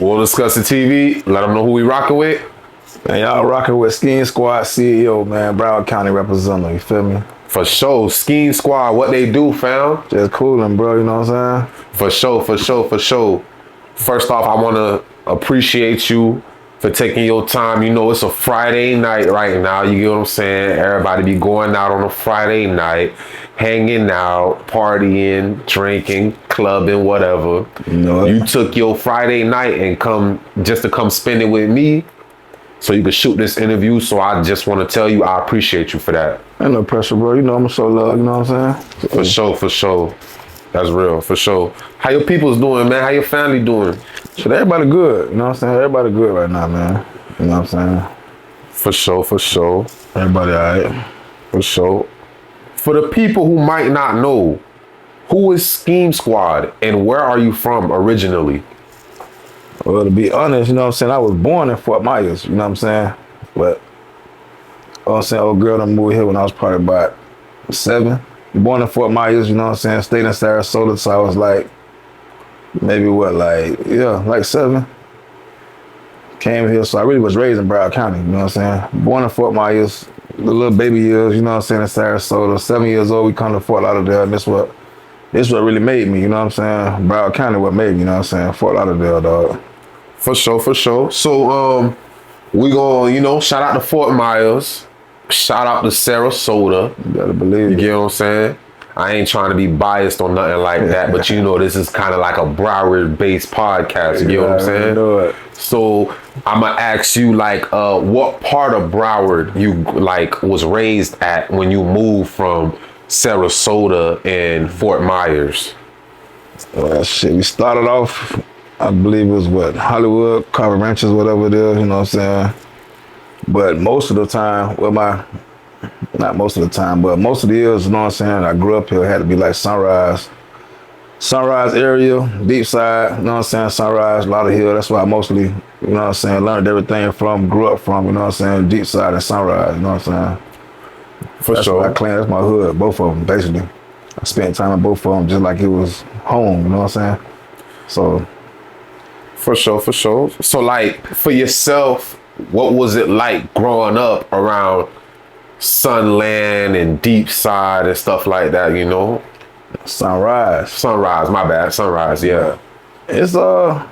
We'll Discuss It TV. Let them know who we rocking with. Man, y'all rocking with Skeem Squad CEO, man. Broward County representative, you feel me? For sure. Skeem Squad, what they do, fam? Just coolin', bro, you know what I'm saying? For sure. First off, I want to appreciate you for taking your time. You know, it's a Friday night right now. You get what I'm saying? Everybody be going out on a Friday night, hanging out, partying, drinking, clubbing, whatever. You took your Friday night and come spend it with me so you could shoot this interview. So I just want to tell you, I appreciate you for that. Ain't no pressure, bro. You know I'm so love, you know what I'm saying? For sure. That's real, for sure. How your people's doing, man? How your family doing? Shit, everybody good, you know what I'm saying? Everybody good right now, man. You know what I'm saying? For sure. Everybody all right. For sure. For the people who might not know, who is Skeem Squad and where are you from originally? Well, to be honest, you know what I'm saying, I was born in Fort Myers, you know what I'm saying? But, you know what I'm saying, old girl done moved here when I was probably about 7. Born in Fort Myers, you know what I'm saying, stayed in Sarasota, so I was like, maybe like 7. Came here, so I really was raised in Broward County, you know what I'm saying? Born in Fort Myers, the little baby years, you know what I'm saying, in Sarasota. 7 years old, we come to Fort Lauderdale, and this what really made me, you know what I'm saying? Broward County what made me, you know what I'm saying? Fort Lauderdale, dog. For sure. So, we gonna, shout out to Fort Myers. Shout out to Sarasota. You gotta believe it. You get what I'm saying? I ain't trying to be biased or nothing like that, but this is kind of like a Broward-based podcast. You get what I'm saying? I know it. So I'm gonna ask you, what part of Broward you was raised at when you moved from Sarasota and Fort Myers? Shit, we started off, I believe it was Hollywood, Carver Ranches, whatever it is, you know what I'm saying? But most of the time, not most of the time, but most of the years, you know what I'm saying, I grew up here, it had to be like Sunrise area, Deep Side, you know what I'm saying, Sunrise, Lauderhill, that's why I mostly, you know what I'm saying, learned everything grew up from, you know what I'm saying, Deep Side and Sunrise, you know what I'm saying. For sure. That's that's my hood, both of them, basically. I spent time in both of them just like it was home, you know what I'm saying? So. For sure. So for yourself, what was it like growing up around Sunland and Deep Side and stuff like that, Sunrise, my bad. Sunrise, yeah. It's, I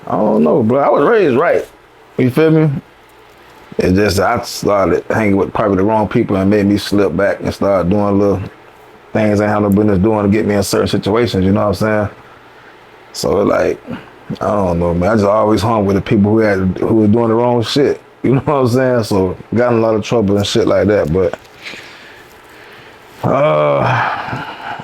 don't know, bro. I was raised right. You feel me? It's just I started hanging with probably the wrong people and made me slip back and start doing little things I ain't had no business doing to get me in certain situations, you know what I'm saying? So I don't know, man. I just always hung with the people who were doing the wrong shit. You know what I'm saying? So got in a lot of trouble and shit like that. But I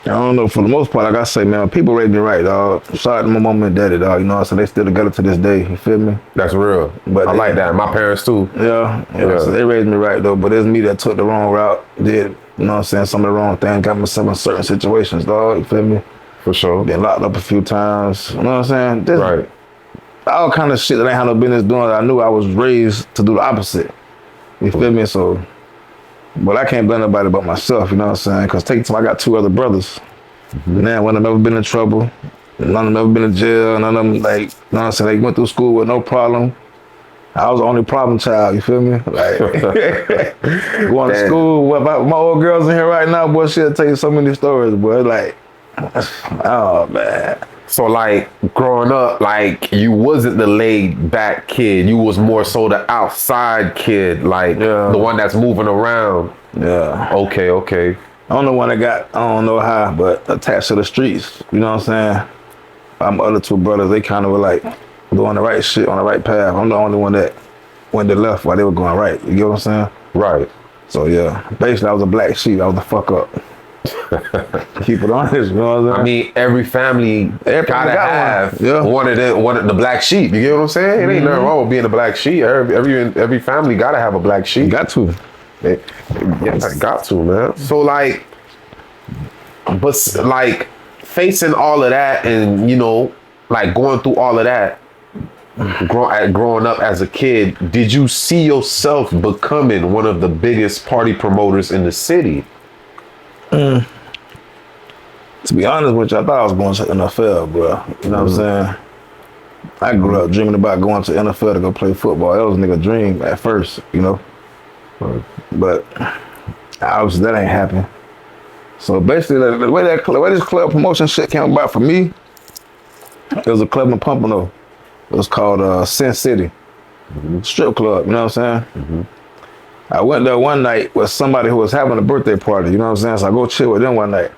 don't know. For the most part, like I say, man, people raised me right, dog. Shout out to my mom and daddy, dog. You know what I'm saying? They still together to this day. You feel me? That's real. But I like that. My parents too. Yeah. So they raised me right though. But it's me that took the wrong route. Did, you know what I'm saying, some of the wrong things. Got myself in certain situations, dog. You feel me? For sure. Been locked up a few times. You know what I'm saying? Right. All kind of shit that I ain't had no business doing. I knew I was raised to do the opposite. You feel me? So, but I can't blame nobody but myself, you know what I'm saying? Because take time, I got 2 other brothers. Man, one of them never been in trouble. None of them never been in jail. None of them, you know what I'm saying? They went through school with no problem. I was the only problem child, you feel me? Going to school, my old girls in here right now, boy, she'll tell you so many stories, boy. Oh, man. So growing up, you wasn't the laid back kid. You was more so the outside kid, the one that's moving around. Yeah. Okay. I'm the one that got, I don't know how, but attached to the streets. You know what I'm saying? My other 2 brothers, they kind of were doing the right shit on the right path. I'm the only one that went to left while they were going right. You get what I'm saying? Right. So yeah, basically I was a black sheep. I was the fuck up. Keep it honest, you know what I'm saying? I mean, every family gotta have one of the black sheep. You get what I'm saying? It ain't nothing wrong with being a black sheep. Every family gotta have a black sheep. You got to. I got to, man. So but facing all of that and going through all of that, growing up as a kid, did you see yourself becoming one of the biggest party promoters in the city? To be honest with you, I thought I was going to NFL, bro. You know what I'm saying? I grew up dreaming about going to NFL to go play football. That was a nigga dream at first, you know. Right. But obviously that ain't happen. So basically, the way this club promotion shit came about for me, it was a club in Pompano. It was called Sin City Strip Club. You know what I'm saying? I went there one night with somebody who was having a birthday party. You know what I'm saying? So I go chill with them one night.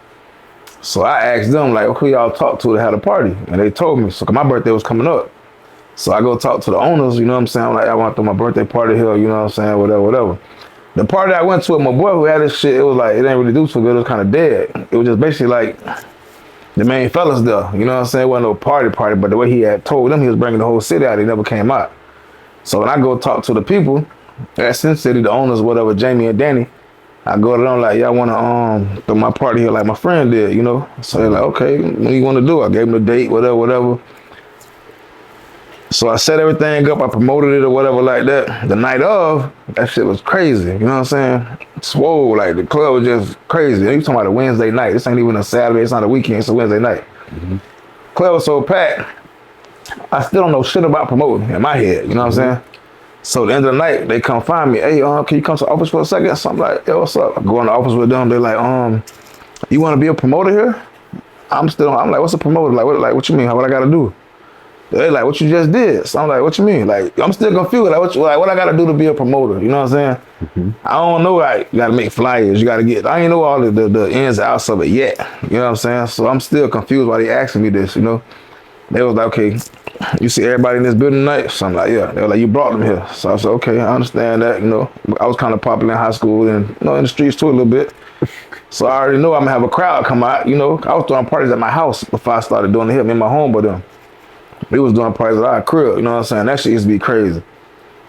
So I asked them like, who y'all talk to that had a party? And they told me. So 'cause my birthday was coming up. So I go talk to the owners. You know what I'm saying? I'm like, I want to throw my birthday party here. You know what I'm saying? Whatever. The party I went to with my boy who had this shit, it was like, it didn't really do so good. It was kind of dead. It was just basically like the main fellas there. You know what I'm saying? It wasn't no party, but the way he had told them he was bringing the whole city out, he never came out. So when I go talk to the people at Sin City, the owners, whatever, Jamie and Danny, I go to them like, y'all want to throw my party here like my friend did, you know? So they're like, okay, what do you want to do? I gave them the date, whatever. So I set everything up, I promoted it or whatever like that. The night of, that shit was crazy, you know what I'm saying? Swole, like the club was just crazy. You talking about a Wednesday night. This ain't even a Saturday, it's not a weekend, it's a Wednesday night. Club was so packed, I still don't know shit about promoting in my head, you know what I'm saying? So at the end of the night, they come find me. Hey, can you come to the office for a second? So I'm like, yo, what's up? I go in the office with them. They're like, you want to be a promoter here? I'm like, what's a promoter? Like, what you mean? What I got to do? They like, what you just did? So I'm like, what you mean? Like, I'm still confused. Like, what I got to do to be a promoter? You know what I'm saying? I don't know. Like, you got to make flyers. You got to get. I ain't know all the ins and outs of it yet. You know what I'm saying? So I'm still confused why they asking me this. You know? They was like, okay, you see everybody in this building tonight? So I'm like, yeah. They were like, you brought them here. So I said, okay, I understand that, you know. I was kind of popular in high school and, you know, in the streets too a little bit. So I already know I'm gonna have a crowd come out, you know. I was throwing parties at my house before I started doing the hip. Me and my homeboy them. We was doing parties at our crib, you know what I'm saying? That shit used to be crazy.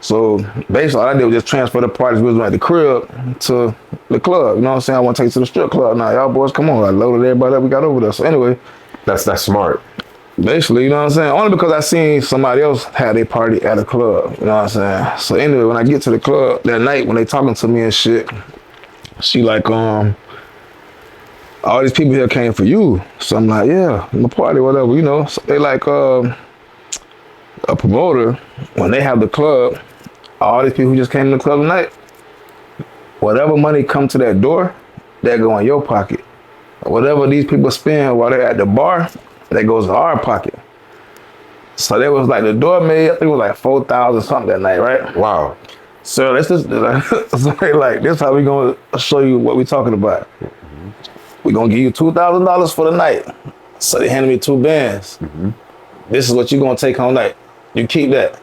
So basically all I did was just transfer the parties we was doing at the crib to the club, you know what I'm saying? I want to take you to the strip club now. Y'all boys, come on. I loaded everybody up, we got over there. So anyway. That's smart. Basically, you know what I'm saying? Only because I seen somebody else had a party at a club, you know what I'm saying? So anyway, when I get to the club that night, when they talking to me and shit, she like, all these people here came for you. So I'm like, yeah, my party, whatever, you know. So they like, a promoter, when they have the club, all these people who just came to the club tonight, whatever money come to that door, that go in your pocket. Whatever these people spend while they're at the bar, that goes in our pocket. So there was like the door made, I think it was like 4,000 something that night, right? Wow. So this is like this how we gonna show you what we talking about. We gonna give you $2,000 for the night. So they handed me 2 bands. This is what you gonna take home night. You keep that.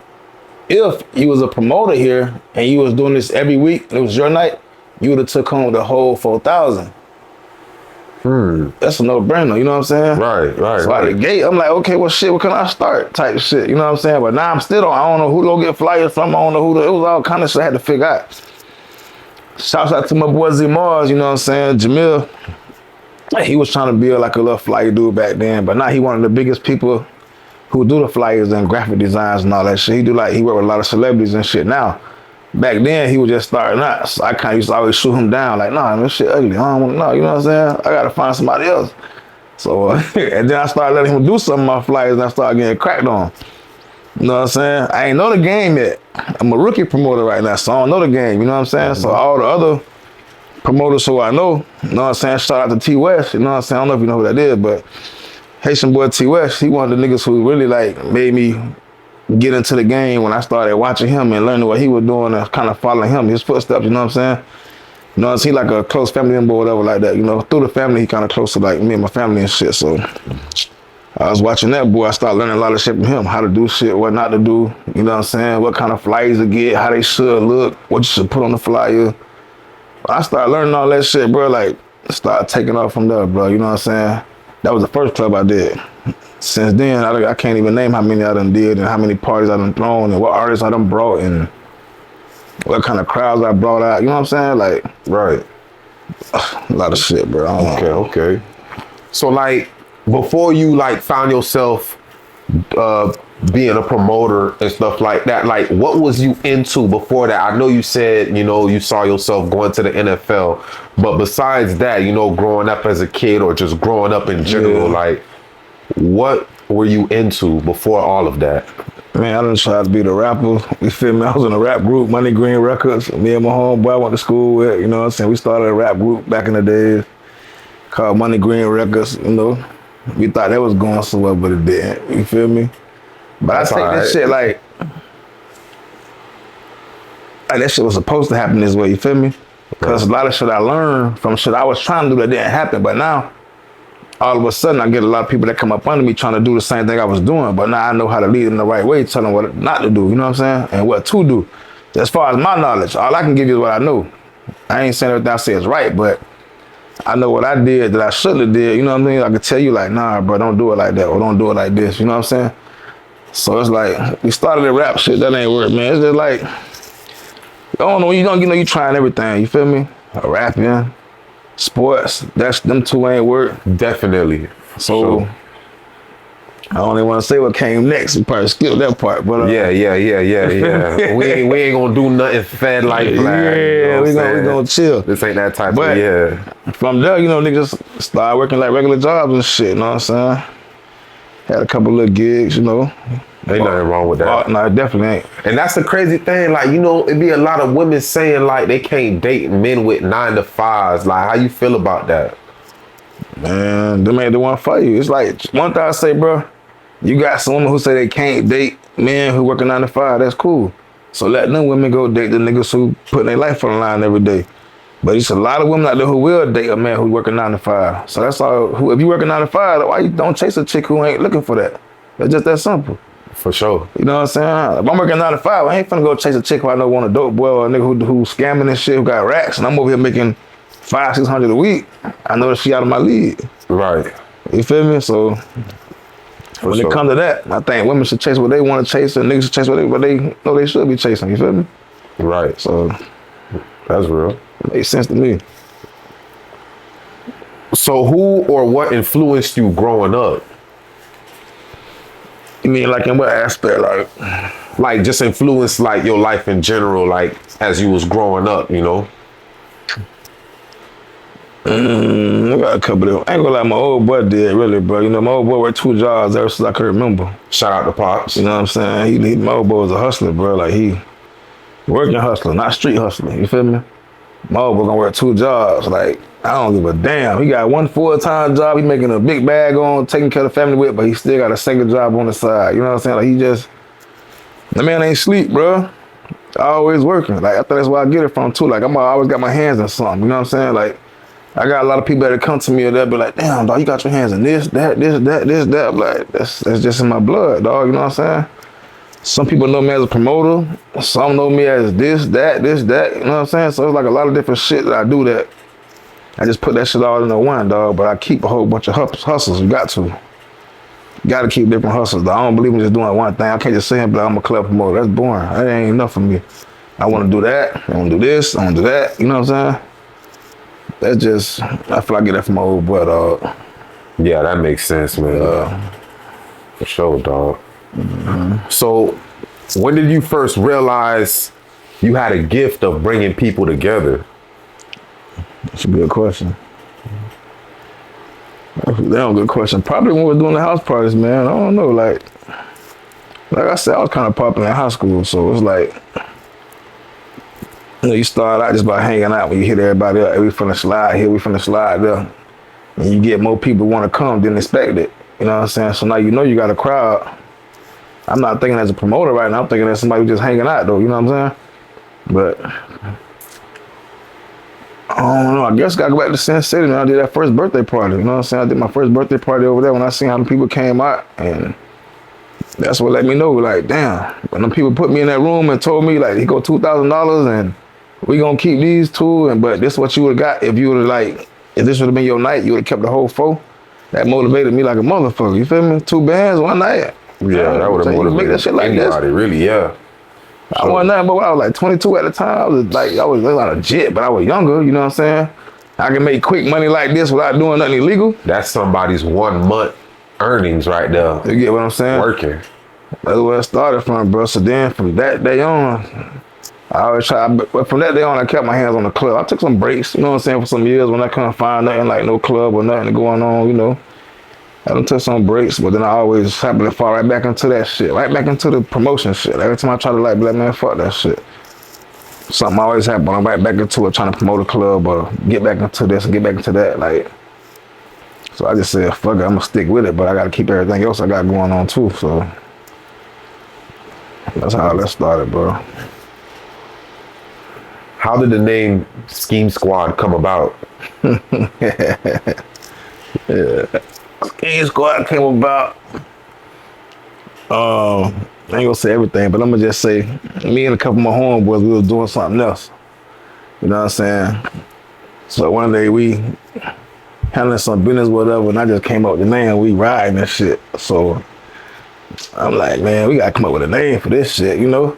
If you was a promoter here and you was doing this every week and it was your night, you would have took home the whole 4,000. That's a no-brainer, you know what I'm saying? Right. So out the gate, I'm like, okay, well, shit, what can I start? Type of shit, you know what I'm saying? But now I don't know who to go get flyers from. I don't know it was all kind of shit I had to figure out. Shouts out to my boy Z Mars, you know what I'm saying? Jamil, he was trying to build like a little flyer dude back then, but now he one of the biggest people who do the flyers and graphic designs and all that shit. He work with a lot of celebrities and shit now. Back then, he was just starting out, so I kind of used to always shoot him down, like, nah, this shit ugly, I don't want to know, you know what I'm saying? I got to find somebody else. So, and then I started letting him do some of my flyers, and I started getting cracked on. You know what I'm saying? I ain't know the game yet. I'm a rookie promoter right now, so I don't know the game, you know what I'm saying? So all the other promoters who I know, you know what I'm saying? Shout out to T West, you know what I'm saying? I don't know if you know who that is, but Haitian boy T West, he one of the niggas who really like made me get into the game when I started watching him and learning what he was doing and kind of following his footsteps, you know what I'm saying? You know, he like a close family member or whatever like that, you know. Through the family, he kind of close to like me and my family and shit, so I was watching that boy. I started learning a lot of shit from him, how to do shit, what not to do, you know what I'm saying? What kind of flyers to get, how they should look, what you should put on the flyer. I started learning all that shit, bro, like, started taking off from there, bro, you know what I'm saying? That was the first club I did. Since then, I can't even name how many I done did and how many parties I done thrown and what artists I done brought and what kind of crowds I brought out. You know what I'm saying? Like, Right. a lot of shit, bro. Okay. So like, before you like found yourself being a promoter and stuff like that, like what was you into before that? I know you said, you know, you saw yourself going to the NFL, but besides that, you know, growing up as a kid or just growing up in general, like what were you into before all of that? Man, I done tried to be the rapper. You feel me? I was in a rap group, Money Green Records. Me and my homeboy I went to school with, you know what I'm saying? We started a rap group back in the days called Money Green Records, you know. We thought that was going so well, but it didn't. You feel me? But That's I take this shit like that shit was supposed to happen this way, you feel me? Because a lot of shit I learned from shit I was trying to do that didn't happen. But now, all of a sudden, I get a lot of people that come up under me trying to do the same thing I was doing. But now I know how to lead them the right way, tell them what not to do, you know what I'm saying? And what to do. As far as my knowledge, all I can give you is what I know. I ain't saying everything I say is right, but I know what I did that I shouldn't have did, you know what I mean? I could tell you like, nah, bro, don't do it like that, or don't do it like this, you know what I'm saying? So it's like, we started the rap shit, that ain't work, man. It's just like, I don't know, you trying everything, you feel me? Rapping, sports, them two ain't work. Definitely. So, I don't even want to say what came next. We probably skipped that part, but Yeah. we ain't gonna do nothing fed like that. Yeah, we gonna chill. This ain't that type But of, yeah. from there, you know, niggas started working like regular jobs and shit, you know what I'm saying? Had a couple little gigs, you know. Ain't nothing wrong with that. No, it definitely ain't. And that's the crazy thing, like, you know, it be a lot of women saying like they can't date men with 9 to 5s. Like, how you feel about that? Man, them ain't the one for you. It's like, one thing I say, bro, you got some women who say they can't date men who working 9 to 5, that's cool. So let them women go date the niggas who putting their life on the line every day. But it's a lot of women out there who will date a man who working 9 to 5. So that's all, if you working 9 to 5, why you don't chase a chick who ain't looking for that? It's just that simple. For sure. You know what I'm saying? If I'm working 9 to 5, I ain't finna go chase a chick who I know want a dope boy or a nigga who scamming and shit, who got racks, and I'm over here making $500-600 a week. I know that she out of my league. Right. You feel me? So when sure. it comes to that, I think women should chase what they want to chase, and niggas should chase what they know they should be chasing. You feel me? Right. So That's real. it makes sense to me. So who or what influenced you growing up? You mean like in what aspect? Like just influenced like your life in general, like as you was growing up, you know? I got a couple of them. I ain't gonna lie, my old boy did really, bro. You know, my old boy worked 2 jobs ever since I could remember. Shout out to Pops. You know what I'm saying? My old boy was a hustler, bro. Like he working hustler, not street hustler. You feel me? My old boy gonna work 2 jobs. Like, I don't give a damn. He got 1 full-time job. He making a big bag on, taking care of the family with, but he still got a second job on the side. You know what I'm saying? Like the man ain't sleep, bro. Always working. Like, I thought that's where I get it from too. Like, I always got my hands in something. You know what I'm saying? Like, I got a lot of people that come to me and they'll be like, damn, dog, you got your hands in this, that. I'm like, that's just in my blood, dog. You know what I'm saying? Some people know me as a promoter. Some know me as this, that. You know what I'm saying? So it's like a lot of different shit that I do that I just put that shit all in the one, dog. But I keep a whole bunch of hustles. You got to. Got to keep different hustles, dog. I don't believe in just doing one thing. I can't just say, but I'm a club promoter. That's boring. That ain't enough for me. I want to do that. I want to do this. I want to do that. You know what I'm saying? That's just, I feel like I get that from my old boy, dog. Yeah, that makes sense, man. For sure, dog. Mm-hmm. So, when did you first realize you had a gift of bringing people together? That's a good question. That's a damn good question. Probably when we were doing the house parties, man. I don't know, like I said, I was kind of popular in high school, so it was like, you know, you start out just by hanging out when you hit everybody up. Hey, we finna slide here, we finna slide there. And you get more people want to come than expected. You know what I'm saying? So now you know you got a crowd. I'm not thinking as a promoter right now. I'm thinking as somebody who's just hanging out, though. You know what I'm saying? But I don't know. I guess I got to go back to Sin City, man. I did that first birthday party. You know what I'm saying? I did my first birthday party over there when I seen how the people came out. And that's what let me know, like, damn. When them people put me in that room and told me, like, he go $2,000 and we gonna keep these 2, but this is what you would've got if you would've, like, if this would've been your night, you would've kept the whole 4. That motivated me like a motherfucker, you feel me? 2 bands, 1 night. Yeah, that would've motivated make that shit like anybody, this. Really, yeah. I wasn't nothing, but I was like 22 at the time. I was not a jet, but I was younger, you know what I'm saying? I can make quick money like this without doing nothing illegal. That's somebody's 1 month earnings right there. You get what I'm saying? Working. That's where it started from, bro. So then from that day on, I always try, but from that day on, I kept my hands on the club. I took some breaks, you know what I'm saying, for some years when I couldn't find nothing, like no club or nothing going on, you know. I done took some breaks, but then I always happen to fall right back into that shit, right back into the promotion shit. Every time I try to like, be like, man, fuck that shit. Something always happen. I'm right back into it, trying to promote a club or get back into this and get back into that. Like, so I just said, fuck it, I'm gonna stick with it, but I gotta keep everything else I got going on too. So that's how that started, bro. How did the name Skeem Squad come about? Skeem Squad came about. I ain't gonna say everything, but I'm gonna just say me and a couple of my homeboys, we was doing something else. You know what I'm saying? So one day we handling some business, whatever, and I just came up with the name. We riding and shit. So I'm like, man, we gotta come up with a name for this shit, you know?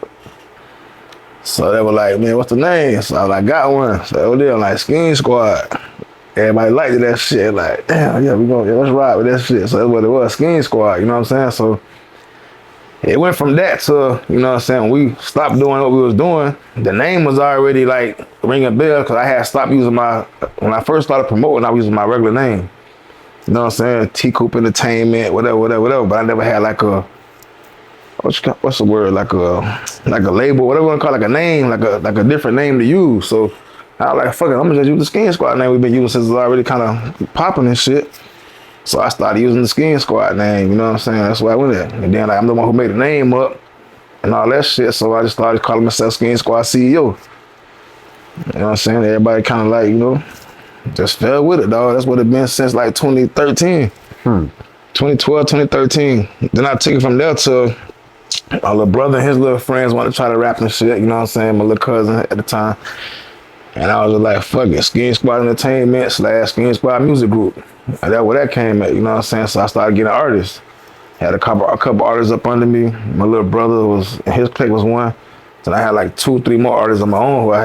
So they were like, man, what's the name? So I was like, got one. So they were like, Skeem Squad. Everybody liked that shit. Like, damn, yeah, let's ride with that shit. So that's what it was, Skeem Squad, you know what I'm saying? So it went from that to, you know what I'm saying, when we stopped doing what we was doing, the name was already like ringing a bell because I had stopped using when I first started promoting, I was using my regular name. You know what I'm saying? T-Coop Entertainment, whatever. But I never had like a, what's the word? Like a label, whatever you want to call it, like a name, like a different name to use. So I was like, fuck it, I'm gonna just use the Skeem Squad name we've been using since it's already kind of popping and shit. So I started using the Skeem Squad name, you know what I'm saying? That's why I went there. And then like, I'm the one who made the name up and all that shit. So I just started calling myself Skeem Squad CEO. You know what I'm saying? Everybody kind of like, you know, just fell with it, dog. That's what it's been since like 2013. 2012, 2013. Then I took it from there to my little brother and his little friends wanted to try to rap and shit, you know what I'm saying? My little cousin at the time. And I was just like, fuck it, Skeem Squad Entertainment / Skeem Squad Music Group. And that's where that came at, you know what I'm saying? So I started getting artists. Had a couple artists up under me. My little brother his clique was one. So I had like 2-3 more artists on my own who I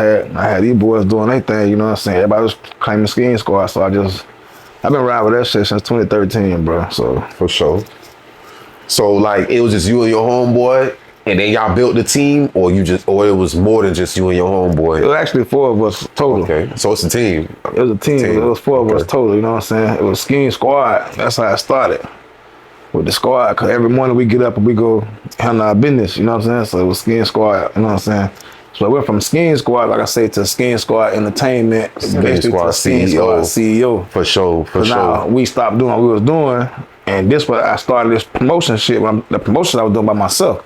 had these boys doing their thing, you know what I'm saying? Everybody was claiming Skeem Squad. So I've been riding with that shit since 2013, bro. So For sure. So like it was just you and your homeboy, and then y'all built the team, or it was more than just you and your homeboy? It was actually 4 of us total. Okay, so it's a team. It was a team. It was 4 of us total, you know what I'm saying? It was Skeem Squad. That's how it started. With the squad, because every morning we get up and we go handle our business, you know what I'm saying? So it was Skeem Squad, you know what I'm saying? So I went from Skeem Squad, like I say, to Skeem Squad Entertainment, Skeem Squad Skeem Squad CEO. For sure. Now we stopped doing what we was doing, and this was I started this promotion shit. The promotion I was doing by myself.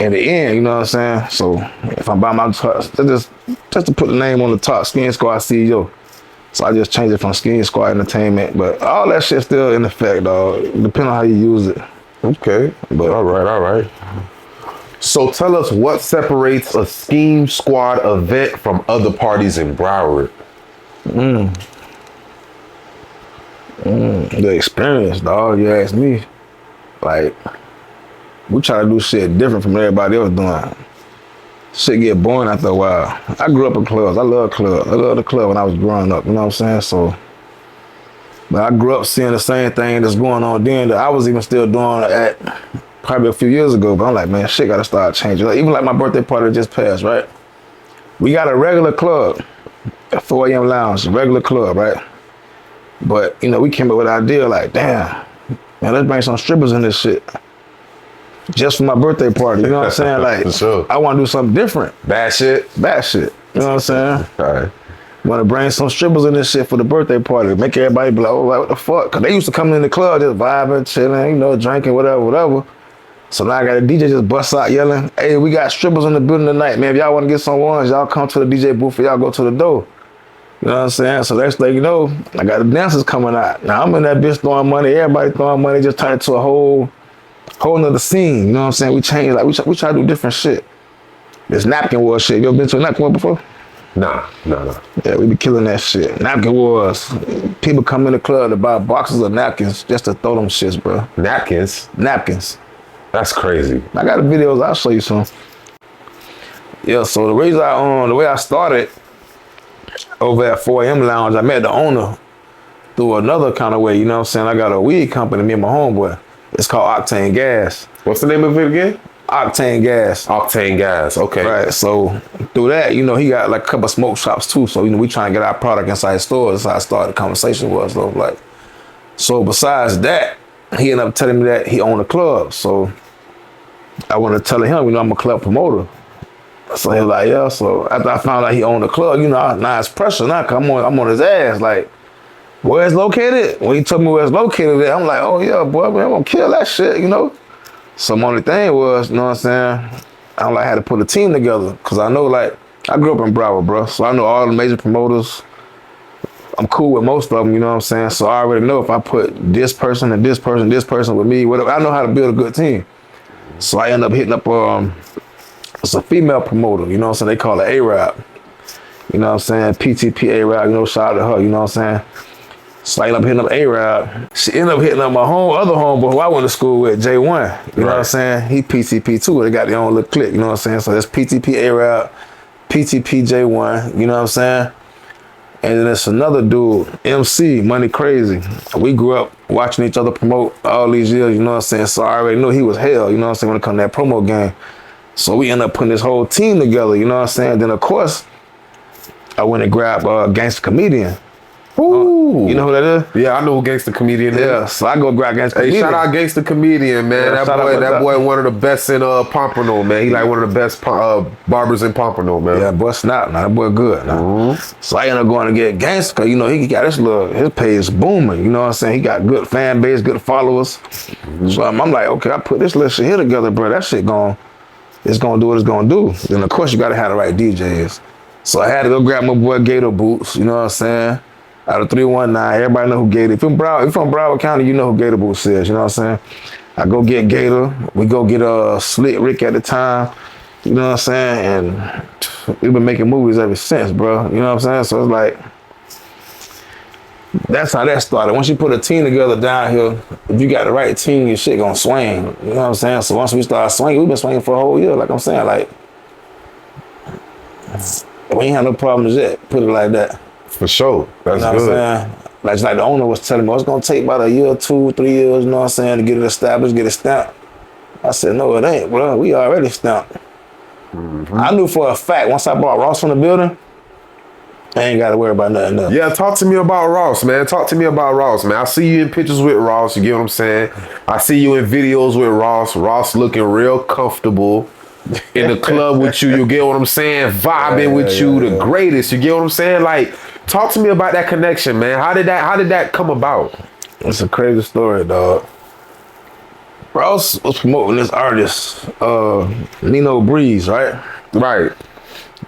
In the end, you know what I'm saying? So if I'm by myself, just to put the name on the top, Skeem Squad CEO. So I just changed it from Skeem Squad Entertainment, but all that shit still in effect, dog. Depending on how you use it. Okay, but all right. So tell us what separates a Skeem Squad event from other parties in Broward. The experience, dog. You ask me. Like, we try to do shit different from everybody else doing. Shit get boring after a while. I grew up in clubs. I love clubs. I love the club when I was growing up. You know what I'm saying? So, but I grew up seeing the same thing that's going on then that I was even still doing at probably a few years ago. But I'm like, man, shit gotta start changing. Like, even like my birthday party just passed, right? We got a regular club, a 4 a.m. lounge, a regular club, right? But, you know, we came up with the idea like, damn, man, let's bring some strippers in this shit. Just for my birthday party, you know what I'm saying? Like, For sure. I want to do something different. Bad shit. You know what I'm saying? All right. Want to bring some strippers in this shit for the birthday party. Make everybody be like, oh, what the fuck? Because they used to come in the club just vibing, chilling, you know, drinking, whatever. So now I got a DJ just bust out yelling, hey, we got strippers in the building tonight, man. If y'all want to get some ones, y'all come to the DJ booth or y'all go to the door. You know what I'm saying? So next thing you know, I got the dancers coming out. Now I'm in that bitch throwing money, everybody throwing money, just turned into a whole nother scene. You know what I'm saying? We changed, like we try to do different shit. This napkin war shit. You ever been to a napkin war before? Nah. Yeah, we be killing that shit. Napkin wars. People come in the club to buy boxes of napkins just to throw them shits, bro. Napkins. That's crazy. I got the videos. I'll show you some. Yeah. So the way I started over at 4 a.m. Lounge, I met the owner through another kind of way. You know what I'm saying? I got a weed company, me and my homeboy. It's called Octane Gas. What's the name of it again? Octane Gas. Octane Gas. Okay. Right. So through that, you know, he got like a couple of smoke shops too. So, you know, we trying to get our product inside stores. That's how I started the conversation was though. Like, So besides that, he ended up telling me that he owned a club. So I wanted to tell him, you know, I'm a club promoter. So he was like, yeah. So after I found out he owned the club, you know, now it's pressure now, cause I'm on his ass. Like, where it's located? When he told me where it's located at, I'm like, oh yeah, boy, man, I'm gonna kill that shit, you know? So my only thing was, you know what I'm saying? I like had to put a team together. Cause I know, like, I grew up in Broward, bro. So I know all the major promoters. I'm cool with most of them, you know what I'm saying? So I already know if I put this person and this person, this person with me, whatever, I know how to build a good team. So I end up hitting up, it's a female promoter, you know what I'm saying? They call her A-Rap. You know what I'm saying? PTP A-Rap, you know, shout out to her, you know what I'm saying? So I ended up hitting up A-Rap. She ended up hitting up my other homeboy who I went to school with, J1. You know what I'm saying? He PTP too, they got their own little clique, you know what I'm saying? So that's PTP A-Rap, PTP J1, you know what I'm saying? And then there's another dude, MC, Money Crazy. We grew up watching each other promote all these years, you know what I'm saying? So I already knew he was hell, you know what I'm saying, when it comes to that promo game. So we ended up putting this whole team together, you know what I'm saying? Then of course, I went and grabbed Gangsta Comedian. Ooh. You know who that is? Yeah, I know who Gangsta Comedian is. Yeah, so I go grab Gangsta Comedian. Hey, shout out Gangsta Comedian, man. Yeah, that boy one of the best in Pompano, man. He like one of the best barbers in Pompano, man. Yeah, boy snap. Now that boy good. So I ended up going to get Gangsta, cause you know he got his page booming. You know what I'm saying? He got good fan base, good followers. So I'm like, okay, I put this little shit here together, bro. That shit it's gonna do what it's gonna do. Then of course you gotta have the right DJs. So I had to go grab my boy Gator Boots. You know what I'm saying? Out of 319, everybody know who Gator. If you're from Broward County, you know who Gator Boots is. You know what I'm saying? I go get Gator. We go get Slick Rick at the time. You know what I'm saying? And we've been making movies ever since, bro. You know what I'm saying? So it's like, that's how that started. Once you put a team together down here, if you got the right team, your shit gonna swing. You know what I'm saying? So once we start swinging, we've been swinging for a whole year. Like I'm saying, like, we ain't had no problems yet. Put it like that. For sure. That's you know good. What I'm saying? Like the owner was telling me, it's gonna take about a year, 2, 3 years, you know what I'm saying, to get it established, get it stamped. I said, no, it ain't, bro. We already stamped. I knew for a fact, once I brought Ross from the building, I ain't gotta worry about nothing else. Yeah, talk to me about Ross, man. Talk to me about Ross, man. I see you in pictures with Ross, you get what I'm saying? I see you in videos with Ross. Ross looking real comfortable in the club with you, you get what I'm saying? Vibing with you, the greatest, you get what I'm saying? Like, talk to me about that connection, man. How did that come about? It's a crazy story, dog. Ross was promoting this artist, Nino Breeze, right? Right.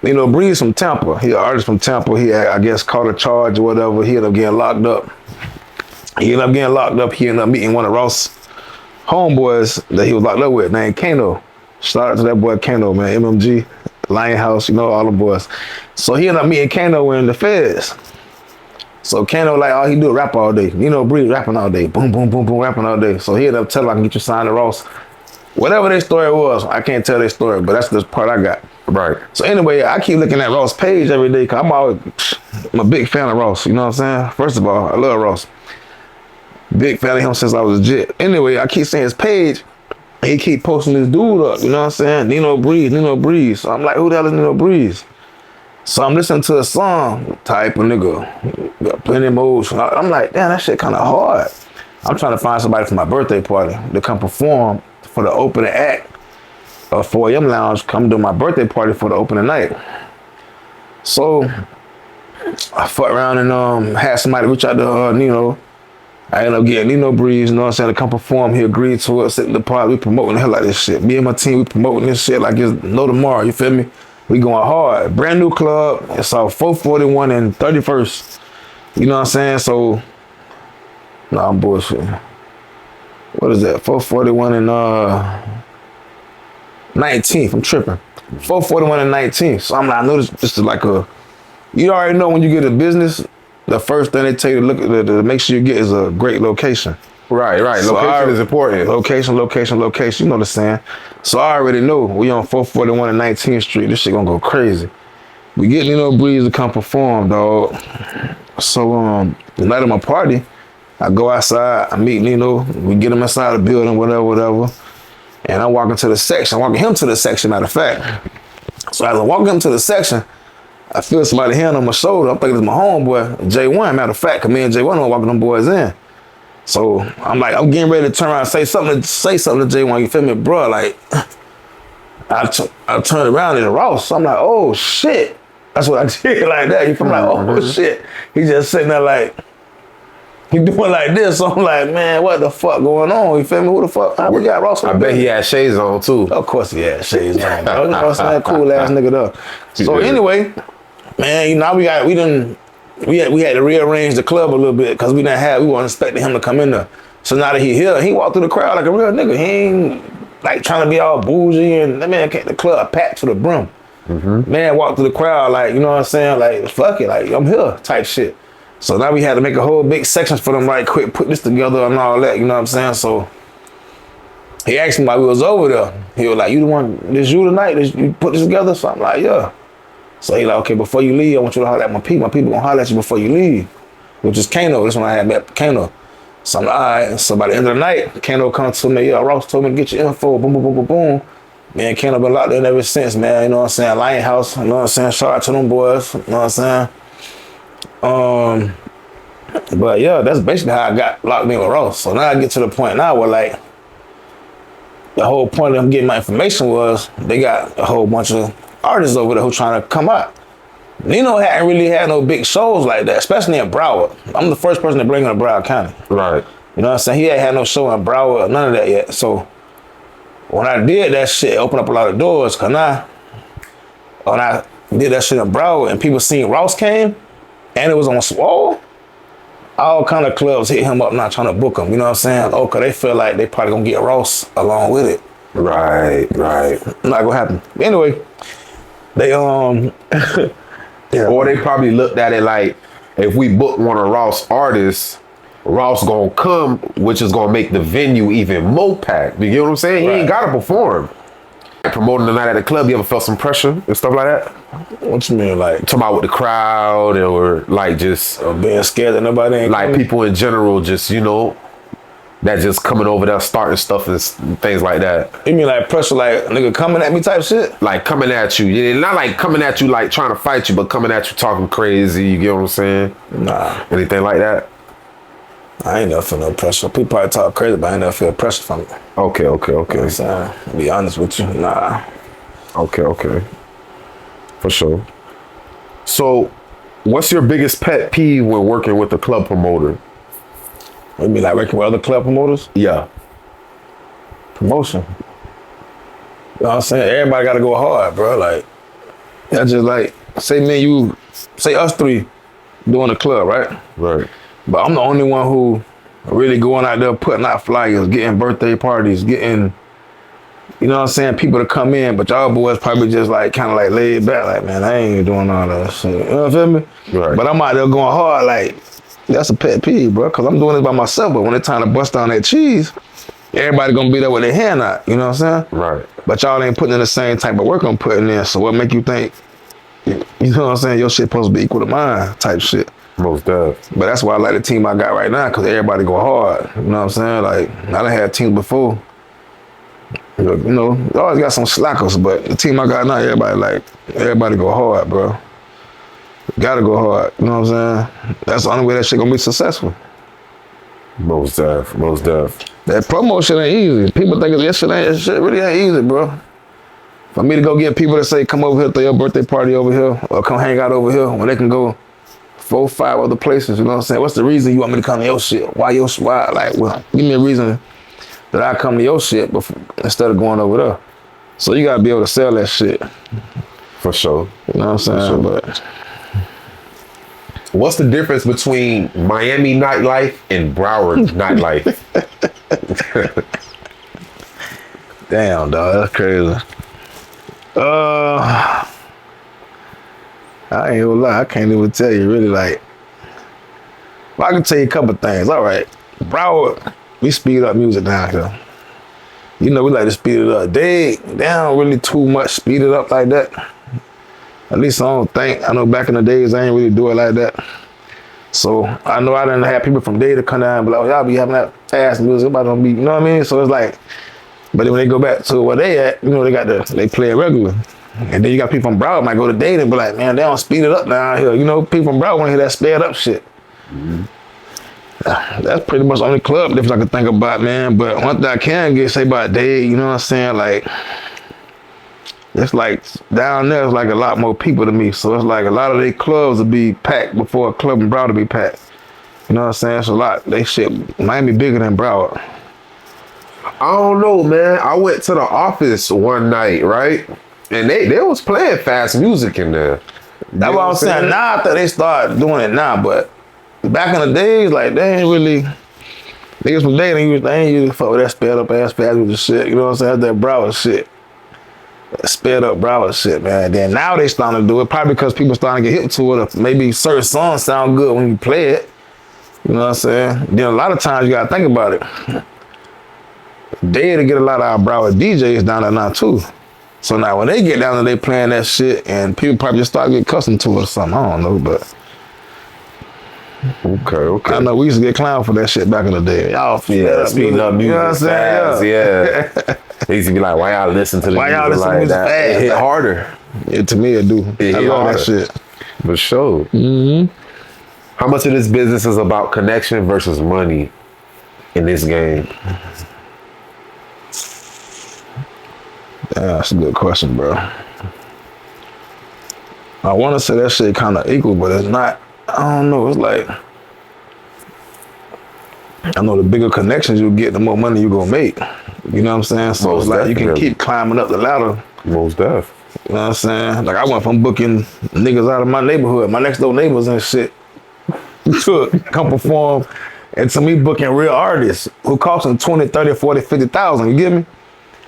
Nino Breeze from Tampa. He an artist from Tampa. He had, I guess, caught a charge or whatever. He ended up getting locked up. He ended up meeting one of Ross' homeboys that he was locked up with, named Kano. Shout out to that boy Kano, man. MMG, Lionhouse, you know, all the boys. So he ended up meeting Kano in the feds. So Kano, like, all he do is rap all day. Nino Breeze rapping all day. Boom, boom, boom, boom, rapping all day. So he ended up telling I can get you signed to Ross. Whatever their story was, I can't tell their story, but that's the part I got. Right. So anyway, I keep looking at Ross' page every day, because I'm a big fan of Ross, you know what I'm saying? First of all, I love Ross. Big fan of him since I was a jit. Anyway, I keep seeing his page. He keep posting this dude up, you know what I'm saying? Nino Breeze. So I'm like, who the hell is Nino Breeze? So I'm listening to a song, type of nigga, got plenty of moves. I'm like, damn, that shit kind of hard. I'm trying to find somebody for my birthday party to come perform for the opening act of 4am Lounge, come to my birthday party for the opening night. So I fucked around and had somebody reach out to Nino. I ended up getting Nino Breeze, you know what I'm saying, to come perform. He agreed to it, sit in the party. We promoting the hell out of this shit. Me and my team, we promoting this shit like it's no tomorrow, you feel me? We going hard. Brand new club. It's our 441 and 31st. You know what I'm saying? So, nah, I'm bullshitting. What is that? 441 and 19th. I'm tripping. 441 and 19th. So I'm like, I know this is like you already know when you get a business, the first thing they tell you to make sure you get is a great location. Right. So Location is important. Location. You know what I'm saying? So I already know we on 441 and 19th Street. This shit gonna go crazy. We get Nino Breeze to come perform, dog. So the night of my party, I go outside, I meet Nino, we get him inside the building, whatever. And I'm walking to the section. I'm walking him to the section, matter of fact. So as I'm walking him to the section, I feel somebody hand on my shoulder. I'm thinking it's my homeboy, J1, matter of fact, cause me and J1 are walking them boys in. So I'm getting ready to turn around and say something to J1, you feel me, bro? Like, I turned around and Ross. So I'm like, oh shit. That's what I did like that. You feel me? Like, oh shit. He just sitting there like, he doing like this. So I'm like, man, what the fuck going on? You feel me? Who the fuck? How we got Ross? I bet he had shades on too. Of course he had shades on. Bro. You know what I'm saying? Cool ass nigga though. So anyway, man, you know, we had to rearrange the club a little bit because we weren't expecting him to come in there. So now that he here, he walked through the crowd like a real nigga. He ain't like trying to be all bougie and that man kept the club packed to the brim. Man walked through the crowd like, you know what I'm saying? Like, fuck it, like I'm here type shit. So now we had to make a whole big section for them right quick, put this together and all that, you know what I'm saying? So he asked me why we was over there. He was like, you the one, this you tonight? You put this together? So I'm like, yeah. So he like, okay, before you leave, I want you to holler at my people. My people gonna holler at you before you leave, which is Kano. This one I had met Kano. So I'm like, all right. So by the end of the night, Kano comes to me, yeah, Ross told me to get your info, boom, boom, boom, boom, boom. Man, Kano been locked in ever since, man. You know what I'm saying? Lion House, you know what I'm saying? Shout out to them boys, you know what I'm saying? But yeah, that's basically how I got locked in with Ross. So now I get to the point now where like, the whole point of them getting my information was they got a whole bunch of artists over there who trying to come out. Nino hadn't really had no big shows like that, especially in Broward. I'm the first person to bring him to Broward County. Right. You know what I'm saying? He ain't had no show in Broward or none of that yet. So when I did that shit, it opened up a lot of doors. Cause now, when I did that shit in Broward and people seen Ross came and it was on Swole, all kind of clubs hit him up now trying to book him. You know what I'm saying? Oh, cause they feel like they probably gonna get Ross along with it. Right. Not gonna happen. Anyway, they yeah. Or they probably looked at it like, if we book one of Ross artists, Ross gonna come, which is gonna make the venue even more packed. You get what I'm saying? He ain't gotta perform. Promoting the night at the club, you ever felt some pressure and stuff like that? What you mean, like talking about with the crowd or like just being scared that nobody ain't like coming? people in general, just you know, that just coming over there starting stuff and things like that. You mean like pressure, like nigga coming at me type shit? Like coming at you, yeah, not like coming at you like trying to fight you, but coming at you talking crazy. You get what I'm saying? Nah. Anything like that? I ain't never feel no pressure. People probably talk crazy, but I ain't never feel pressure from it. Okay. You know what I'm saying? To be honest with you, nah. Okay. For sure. So, what's your biggest pet peeve when working with a club promoter? You mean like working with other club promoters? Yeah. Promotion. You know what I'm saying? Everybody gotta go hard, bro. Like, that's just like, say us three doing a club, right? Right. But I'm the only one who really going out there putting out flyers, getting birthday parties, getting, you know what I'm saying, people to come in, but y'all boys probably just like kind of like laid back, like, man, I ain't doing all that shit. You know what I feel me? Right. But I'm out there going hard, like, that's a pet peeve, bro, because I'm doing it by myself, but when it's time to bust down that cheese, everybody gonna be there with their hand out, you know what I'm saying? Right. But y'all ain't putting in the same type of work I'm putting in, so what make you think, you know what I'm saying, your shit supposed to be equal to mine type shit. Most definitely. But that's why I like the team I got right now, because everybody go hard. You know what I'm saying? Like, I done had teams before. You know, you always got some slackers, but the team I got now, everybody go hard, bro. Gotta go hard. You know what I'm saying? That's the only way that shit gonna be successful. Most def. That promotion ain't easy. People think this shit really ain't easy, bro. For me to go get people to say, come over here, throw your birthday party over here, or come hang out over here, when they can go 4, 5 other places, you know what I'm saying? What's the reason you want me to come to your shit? Why? Like, well, give me a reason that I come to your shit instead of going over there. So you gotta be able to sell that shit. For sure. You know what I'm saying? Sure. But what's the difference between Miami nightlife and Broward nightlife? damn, dog, that's crazy. I ain't gonna lie, I can't even tell you really like. Well, I can tell you a couple things. All right, Broward, we speed up music down here. You know, we like to speed it up. They don't really too much speed it up like that. At least I don't think. I know back in the days, I ain't really do it like that. So I know I didn't have people from day to come down and be like, oh, y'all be having that fast music, about to be, you know what I mean? So it's like, but then when they go back to where they at, you know, they play it regular. And then you got people from Broward might go to date and be like, man, they don't speed it up down here. You know, people from Broward want to hear that sped up shit. Mm-hmm. That's pretty much the only club difference I can think about, man. But one thing I can say about Dade, you know what I'm saying? Like, it's like down there is like a lot more people to me. So it's like a lot of their clubs will be packed before a club in Broward will be packed. You know what I'm saying? It's a lot. They shit, Miami bigger than Broward. I don't know, man. I went to the office one night, right? And they was playing fast music in there. That's what I'm saying. Now I think they start doing it now, but back in the days, like they ain't really niggas from Dade, they ain't usually fuck with that sped up ass fast music shit. You know what I'm saying? That's that Broward shit. That sped up Broward shit, man. Then now they starting to do it, probably because people starting to get hip to it. Or maybe certain songs sound good when you play it. You know what I'm saying? Then a lot of times you gotta think about it. They to get a lot of our Broward DJs down there now too. So now when they get down there, they playing that shit, and people probably just start getting accustomed to it or something. I don't know, but okay. I know we used to get clowned for that shit back in the day. Y'all speeding up music, you know what I'm saying? Yeah. They used to be like, why y'all listen to the music like that? Fast? It hit harder. Yeah, to me it do. I love that shit. For sure. Mm-hmm. How much of this business is about connection versus money in this game? Yeah, that's a good question, bro. I want to say that shit kind of equal, but it's not. I don't know. It's like, I know the bigger connections you get, the more money you gonna make. You know what I'm saying? So Most it's like definitely. You can keep climbing up the ladder. Most def. You know what I'm saying? Like I went from booking niggas out of my neighborhood, my next door neighbors and shit, to come perform, and to me booking real artists who cost them 20, 30, 40, 50,000. You get me?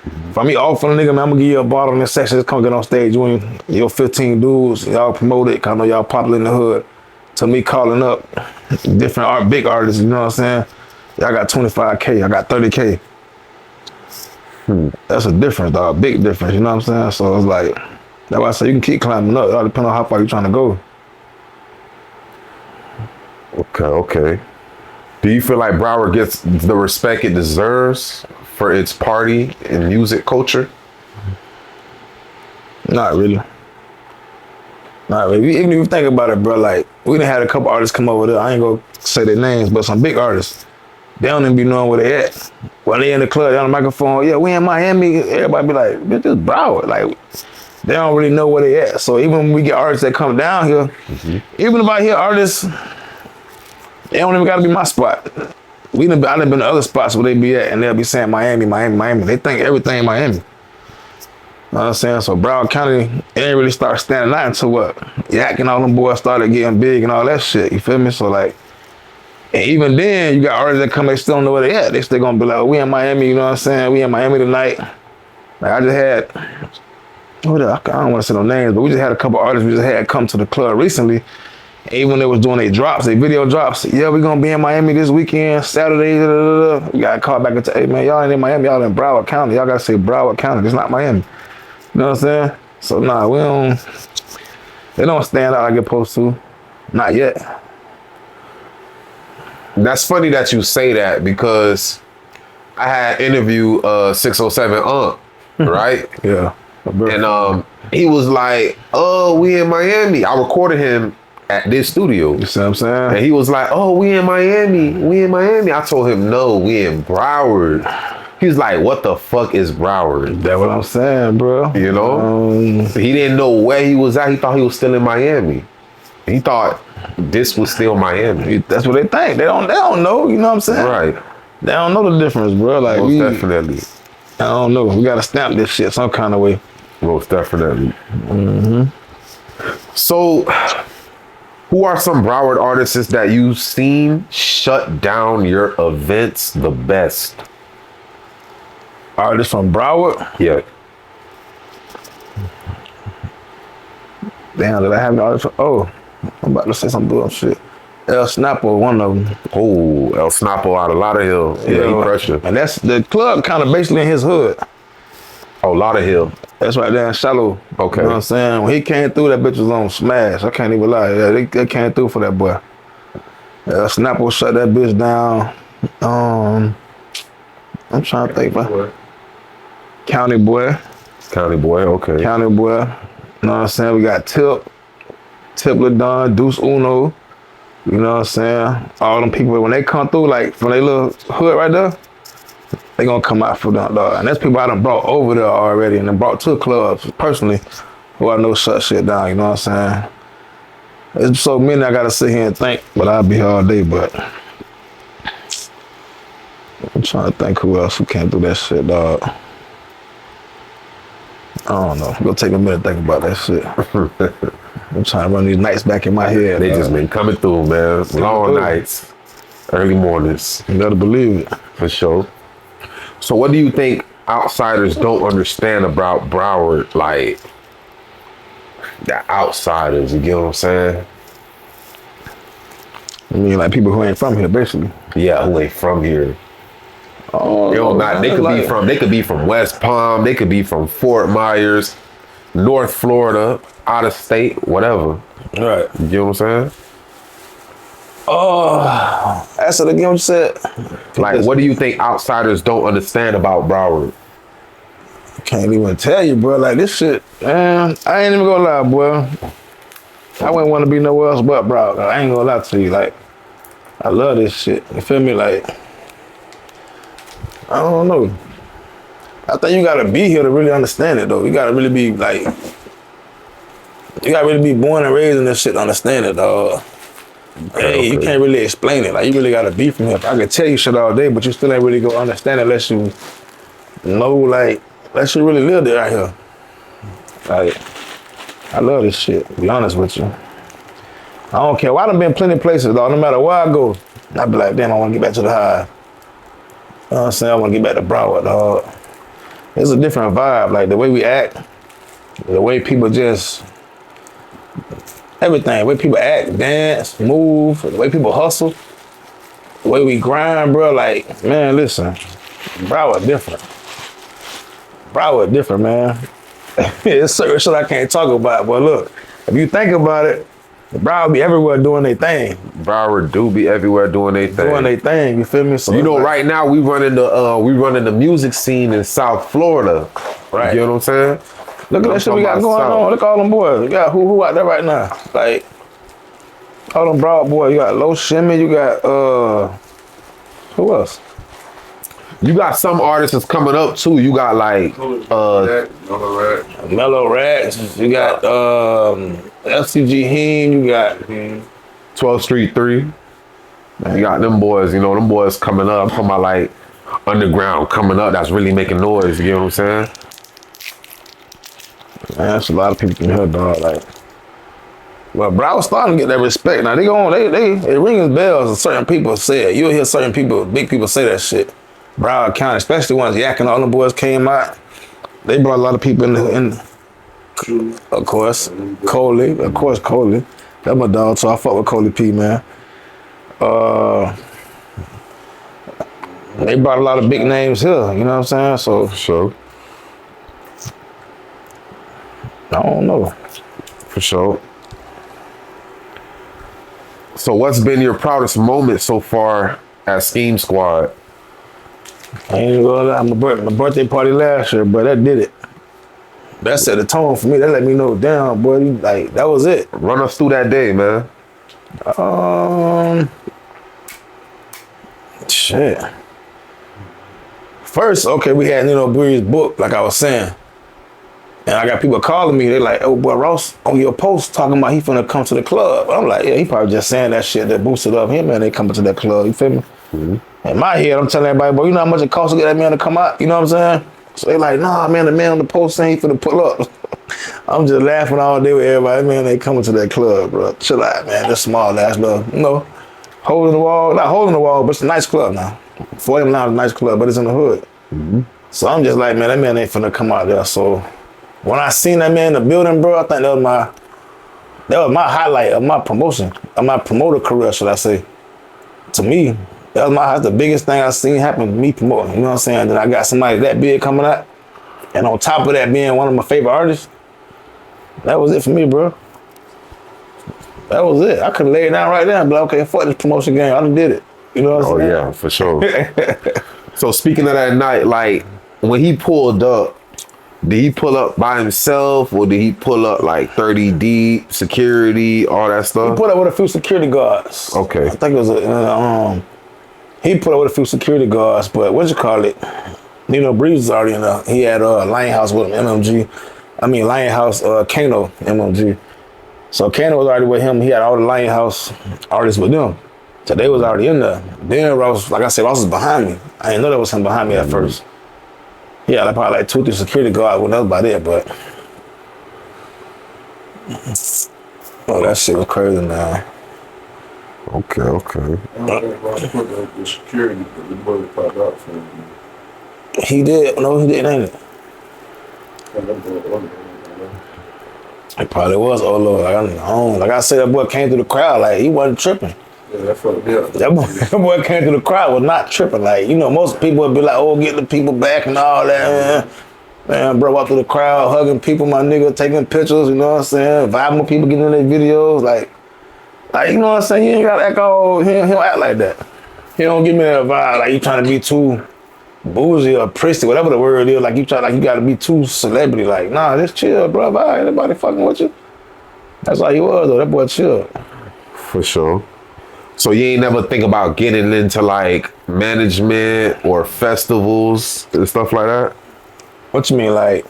If me offering a nigga, man, I'm gonna give you a bottle in this section, just come get on stage, you and your 15 dudes, y'all promote it, cause I know y'all popular in the hood. To me calling up different big artists, you know what I'm saying? Y'all got 25K, I got 30K. That's a difference, dog, big difference, you know what I'm saying? So it's like, that's why I say you can keep climbing up, it all depends on how far you trying to go. Okay. Do you feel like Broward gets the respect it deserves for its party and music culture? Not really. Even if you think about it, bro, like, we done had a couple artists come over there. I ain't gonna say their names, but some big artists. They don't even be knowing where they at. When they in the club, they on the microphone, yeah, we in Miami. Everybody be like, bitch, this Broward. Like, they don't really know where they at. So even when we get artists that come down here, even if I hear artists, they don't even gotta be my spot. I done been to other spots where they be at, and they'll be saying Miami. They think everything Miami. You know what I'm saying? So Broward County, it ain't really start standing out until what? Yak and all them boys started getting big and all that shit. You feel me? So like, and even then, you got artists that come, they still don't know where they at. They still gonna be like, oh, we in Miami, you know what I'm saying? We in Miami tonight. Like I just had, I don't want to say no names, but we just had a couple artists we just had come to the club recently. And even when they was doing their drops, their video drops, yeah, we gonna be in Miami this weekend, Saturday, We got called back and say, hey man, y'all ain't in Miami, y'all in Broward County. Y'all gotta say Broward County, it's not Miami. You know what I'm saying? So nah, they don't stand out like it's supposed to. Not yet. That's funny that you say that because I had interviewed 607 right? Yeah. And he was like, oh, we in Miami. I recorded him at this studio. You see what I'm saying? And he was like, oh, we in Miami. I told him, no, we in Broward. He was like, what the fuck is Broward? That's what I'm saying, bro. You know? He didn't know where he was at. He thought he was still in Miami. He thought this was still Miami. That's what they think. They don't know, you know what I'm saying? Right. They don't know the difference, bro. Like Most definitely. I don't know. We gotta stamp this shit some kind of way. Most definitely. So, who are some Broward artists that you've seen shut down your events the best? Artists from Broward? Yeah. Damn, did I have an artist from, I'm about to say some bullshit. El Snapper, one of them. Oh, El Snapo out of Lauderhill. Yeah, he pressure. And that's the club kind of basically in his hood. Oh, Lauderhill. That's right there in Shallow. Okay. You know what I'm saying? When he came through, that bitch was on smash. I can't even lie. Yeah, they came through for that boy. Snapper shut that bitch down. I'm trying to think, man. County Boy. County Boy, okay. County Boy. You know what I'm saying? We got Tip Ladon, Deuce Uno. You know what I'm saying? All them people, when they come through, like from their little hood right there, they gonna come out for them, dog. And that's people I done brought over there already and then brought to clubs personally who I know shut shit down, you know what I'm saying? It's so many I gotta sit here and think, but I'll be here all day, but I'm trying to think who else who can't do that shit, dog. I don't know. It'll take a minute to think about that shit. I'm trying to run these nights back in my head. They just been coming through, man. Long nights, early mornings. You gotta believe it. For sure. So what do you think outsiders don't understand about Broward? Like, the outsiders, you get what I'm saying? I mean, like people who ain't from here, basically. Yeah, who ain't from here. Oh, They could be from West Palm, they could be from Fort Myers, North Florida, out of state, whatever. Right. You know what I'm saying? Oh, ask it again what you said. Like, what do you think outsiders don't understand about Broward? Can't even tell you, bro. Like this shit, man. I ain't even gonna lie, boy. I wouldn't want to be nowhere else but Broward. I ain't gonna lie to you. Like, I love this shit. You feel me? Like, I don't know. I think you gotta be here to really understand it, though. You gotta really be like, you gotta really be born and raised in this shit to understand it, dog. Hey, you can't really explain it. Like, you really gotta be from here. I could tell you shit all day, but you still ain't really gonna understand it unless you know, like, unless you really live there out here. Like, I love this shit, to be honest with you. I don't care. Well, I done been plenty of places, dog. No matter where I go, I be like, damn, I wanna get back to the Hive. You know what I'm saying? I wanna get back to Broward, dog. It's a different vibe. Like, the way we act, the way people just, everything. The way people act, dance, move, the way people hustle, the way we grind, bro. Like, man, listen, Broward different. Broward different, man. It's certain shit I can't talk about, but look, if you think about it, Broward be everywhere doing their thing. Broward do be everywhere doing their thing. Doing their thing, you feel me? So you know, like, right now we running the music scene in South Florida. Right. You know what I'm saying? Look at that shit we got going on. Look at all them boys. We got who out there right now. Like, all them Broward boys. You got Low Shimmy. You got who else? You got some artists that's coming up too. You got like Mellow Rats. You got FCG Heen. You got 12th Street 3. You got them boys. You know, them boys coming up. I'm talking about like underground coming up. That's really making noise. You know what I'm saying? Man, that's a lot of people in here, dog. Like, well, Broward's starting to get that respect. Now it rings bells and certain people say it. You'll hear certain people, big people say that shit. Broward County, especially once Yak and all the boys came out, they brought a lot of people in. Of course, Coley. That's my dog, so I fuck with Coley P, man. They brought a lot of big names here, you know what I'm saying? So, sure. I don't know. For sure. So what's been your proudest moment so far at Skeem Squad? I ain't gonna lie, my birthday party last year, but that did it. That set the tone for me. That let me know, damn, boy, like, that was it. Run us through that day, man. Shit. First, okay, we had Nino Breeze book, like I was saying. And I got people calling me, they like, oh boy, Ross, on your post talking about he finna come to the club. I'm like, yeah, he probably just saying that shit that boosted up him, man, they coming to that club, you feel me? Mm-hmm. In my head, I'm telling everybody, boy, you know how much it costs to get that man to come out? You know what I'm saying? So they like, nah, man, the man on the post saying he finna pull up. I'm just laughing all day with everybody, man, they coming to that club, bro. Chill out, man, this small ass little, you know, hole in the wall, not hole in the wall, but it's a nice club now. 40 now is a nice club, but it's in the hood. Mm-hmm. So I'm just like, man, that man ain't finna come out there. So when I seen that man in the building, bro, I think that was my highlight of my promotion, of my promoter career, should I say. To me, that's the biggest thing I've seen happen to me promoting. You know what I'm saying? That I got somebody that big coming out, and on top of that being one of my favorite artists, that was it for me, bro. That was it. I could lay it down right there and be like, okay, fuck this promotion game. I done did it. You know what I'm saying? Oh yeah, for sure. So speaking of that night, like when he pulled up, Did he pull up by himself, or did he pull up like 30 deep, security, all that He stuff? put up with a few security guards. Okay. I think it was he put up with a few security guards, but what you call it? Nino Breeze was already in there. He had Lionhouse with him, MMG. I mean Lionhouse, Kano, MMG. So Kano was already with him. He had all the Lionhouse artists with them. So they was already in there. Then Ross, like I said, Ross was behind me. I didn't know there was him behind me at first. He had probably like 2 or 3 security guards, well, that was about it, but oh, that shit was crazy, man. Okay. I think Ross put up the security, but the boy popped out for him. He did. No, he didn't, ain't it? It probably was Olo. Like, I don't know. Like I said, that boy came through the crowd. Like, he wasn't tripping. Yeah, that fucked me up. That boy came through the crowd was not tripping. Like, you know, most people would be like, oh, get the people back and all that, man. Man, bro, walk through the crowd, hugging people, my nigga, taking pictures, you know what I'm saying? Vibing with people, getting in their videos. Like, you know what I'm saying? He ain't got to act all, he don't act like that. He don't give me that vibe, like you trying to be too bougie or prissy, whatever the word is. Like, you got to be too celebrity. Like, nah, just chill, bro. Bye. Ain't nobody fucking with you. That's all he was, though. That boy chill. For sure. So you ain't never think about getting into like management or festivals and stuff like that? What you mean, like,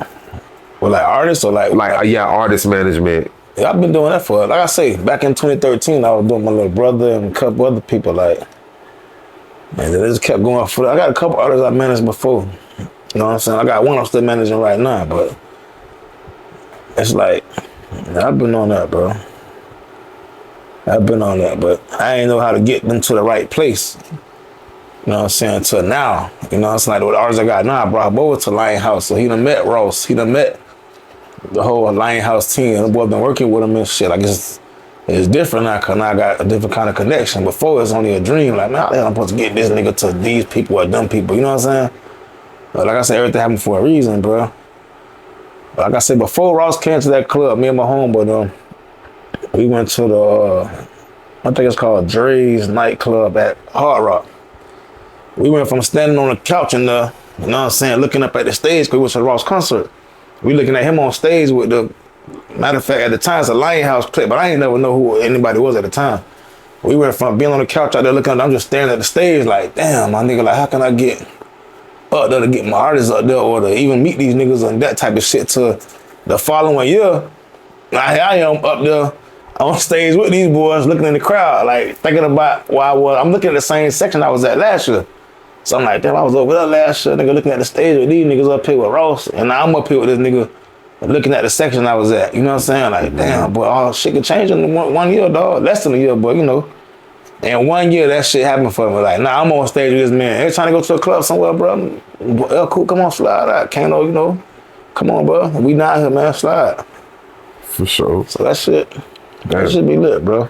well, like artists or like? Yeah, artist management. Yeah, I've been doing that for, like I say, back in 2013, I was doing my little brother and a couple other people, like, and they just kept going for it. I got a couple artists I managed before. You know what I'm saying? I got one I'm still managing right now, but it's like, I've been on that, bro. I've been on that, but I ain't know how to get them to the right place. You know what I'm saying? Till now. You know what I'm saying? Like the artists I got now, I brought him over to Lionhouse. So he done met Ross. He done met the whole Lionhouse team. The boy been working with him and shit. Like it's different now, cause now I got a different kind of connection. Before it's only a dream. Like, man, how the hell I'm supposed to get this nigga to these people or them people? You know what I'm saying? But like I said, everything happened for a reason, bro. But like I said, before Ross came to that club, me and my homeboy, we went to the, I think it's called Dre's nightclub at Hard Rock. We went from standing on the couch in the, you know what I'm saying, looking up at the stage, because we went to the Ross concert. We looking at him on stage with the, matter of fact, at the time, it's a Lionhouse clip, but I ain't never know who anybody was at the time. We went from being on the couch out there looking, I'm just staring at the stage like, damn, my nigga, like, how can I get up there to get my artists up there or to even meet these niggas and that type of shit to the following year? I am up there on stage with these boys looking in the crowd, like thinking about where I was. I'm looking at the same section I was at last year. So I'm like, damn, I was over there last year, nigga, looking at the stage with these niggas up here with Ross, and now I'm up here with this nigga looking at the section I was at. You know what I'm saying? Like, damn, boy, all shit can change in one year, dog. Less than a year, but you know. And 1 year, that shit happened for me. Like, nah, I'm on stage with this man. Every time I go to a club somewhere, bro, cool, come on, slide out. Kano, you know, come on, bro. We not here, man, slide. For sure. So that shit be lit, bro.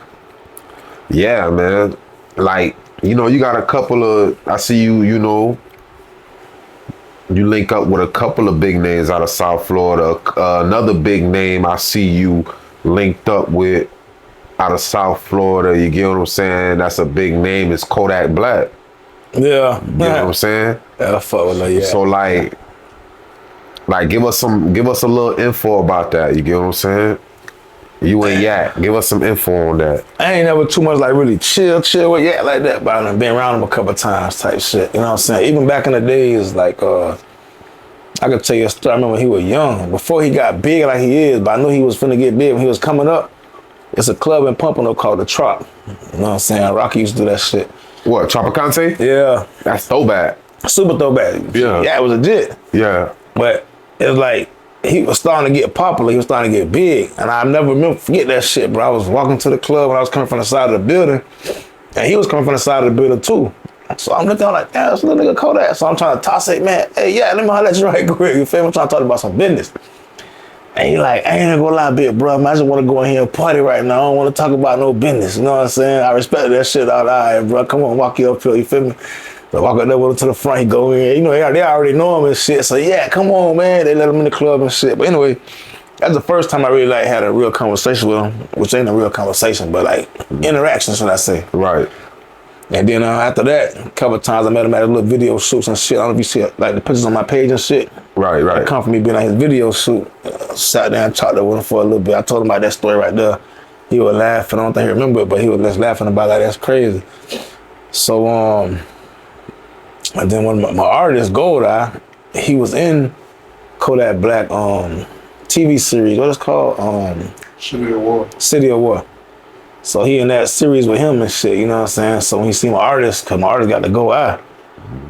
Yeah, man. Like, you know, you got a couple of, I see you, you know, you link up with a couple of big names out of South Florida. Another big name I see you linked up with out of South Florida, you get what I'm saying? That's a big name, it's Kodak Black. Yeah. You know what I'm saying? Yeah, I fuck with that, yeah. So like give us a little info about that, you get what I'm saying? You and Yak, give us some info on that. I ain't never too much like really chill with Yak like that, but I've been around him a couple times type shit. You know what I'm saying? Even back in the days, like I could tell you a story. I remember when he was young, before he got big like he is, but I knew he was finna get big when he was coming up. It's a club in Pompano called the Trop. You know what I'm saying? Rocky used to do that shit. What, Tropicante? Yeah. That's throwback. Super throwback. Yeah, it was legit. Yeah. But it was like, he was starting to get popular. He was starting to get big. And I never forget that shit, bro. I was walking to the club when I was coming from the side of the building. And he was coming from the side of the building too. So I'm looking, I'm like, damn, this little nigga Kodak. So I'm trying to toss it, man. Hey, yeah, let me holler at you right quick. You feel me? I'm trying to talk about some business. And he like, I ain't gonna lie, big bro. I just want to go in here and party right now. I don't want to talk about no business. You know what I'm saying? I respect that shit all right, bro. Come on, walk you up here. You feel me? So I walk up there with him to the front. He go in. You know, they already know him and shit. So yeah, come on, man. They let him in the club and shit. But anyway, that's the first time I really like had a real conversation with him, which ain't a real conversation, but like interaction, should I say? Right. And then after that, a couple of times I met him at a little video shoots and shit. I don't know if you see like the pictures on my page and shit. Right, That right. come from me being at his video shoot. Sat down and talked with him for a little bit. I told him about that story right there. He was laughing. I don't think he remember it, but he was just laughing about like that's crazy. So and then one of my artists, Goldeye, he was in Kodak Black TV series. What it's called? City of War. City of War. So he in that series with him and shit, you know what I'm saying? So when he see my artist, cause my artist got to go out.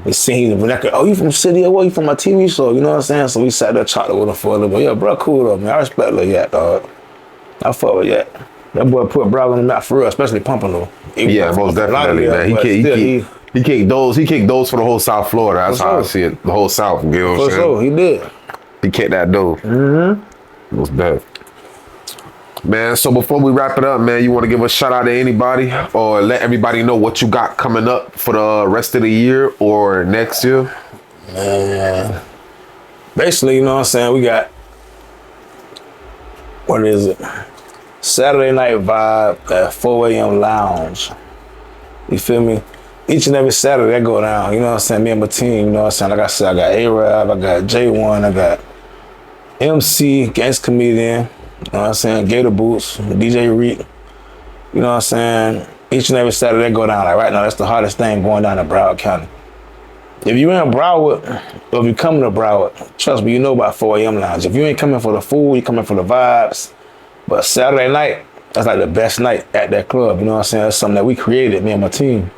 He see he oh, you from City of War? You from my TV show? You know what I'm saying? So we sat there chatting with him for a little bit. Yeah, bro, cool though, man. I respect Lil Yak, dog. I fuck with Yak. That boy put Bravo on the map for real, especially pumping though. Yeah, most definitely, man. He kicked those for the whole South Florida. That's how I see it. The whole South, you know what I'm For saying? sure, he did. He kicked that dough. Mm-hmm. Most definitely. Man, so before we wrap it up, man, you want to give a shout out to anybody or let everybody know what you got coming up for the rest of the year or next year? Man, basically, you know what I'm saying? We got, what is it? Saturday Night Vibe at 4 a.m. Lounge. You feel me? Each and every Saturday that go down, you know what I'm saying? Me and my team, you know what I'm saying? Like I said, I got A-Rab, I got J1, I got MC, Gangsta Comedian, you know what I'm saying? Gator Boots, DJ Reek, you know what I'm saying? Each and every Saturday that go down. Like right now, that's the hardest thing going down in Broward County. If you in Broward, or if you coming to Broward, trust me, you know about 4 a.m. Lounge. If you ain't coming for the food, you coming for the vibes. But Saturday night, that's like the best night at that club. You know what I'm saying? That's something that we created, me and my team.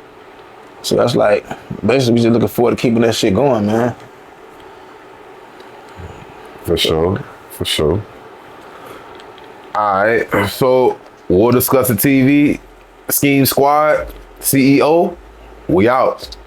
So that's like, basically we just looking forward to keeping that shit going, man. For sure. For sure. All right. So we'll discuss the TV. Skeem Squad CEO. We out.